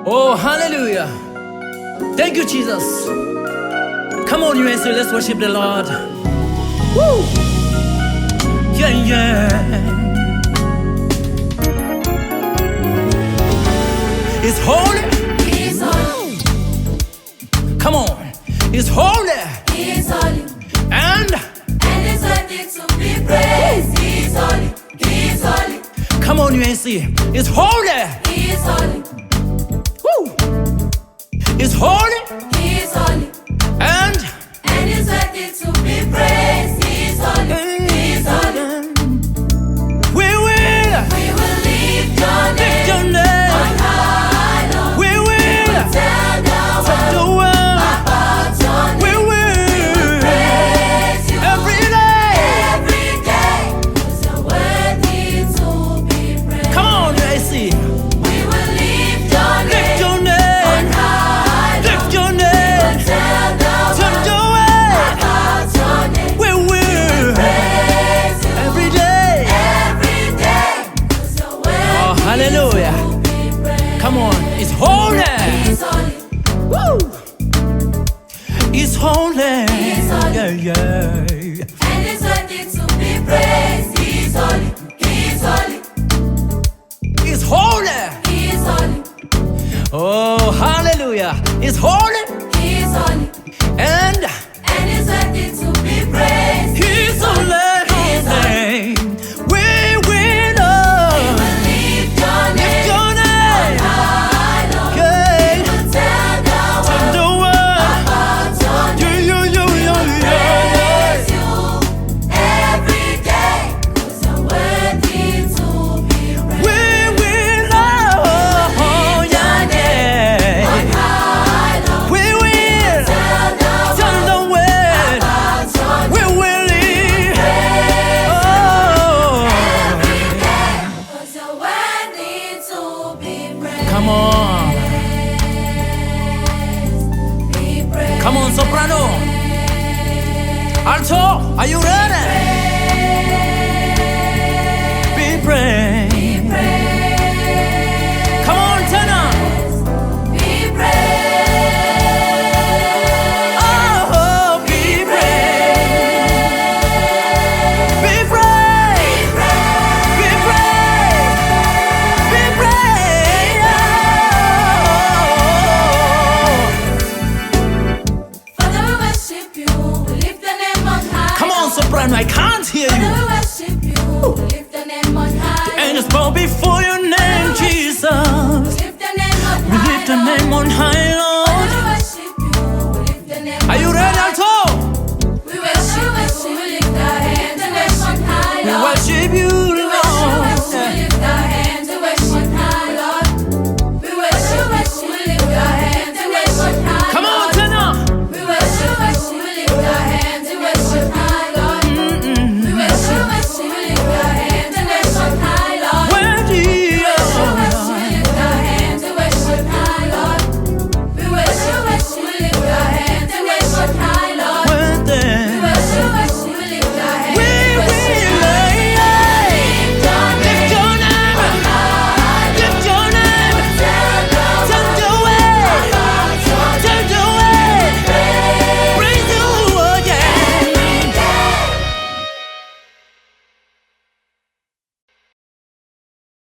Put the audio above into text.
Oh, hallelujah. Thank you, Jesus. Come on, you answer. Let's worship the Lord. Woo! Yeah, yeah. It's holy. He's holy. Come on. It's holy. He's holy. And He's worthy to be praised. He's holy. He's holy. come on, you ain't see it. It's holy. He's holy. Woo! It's holy.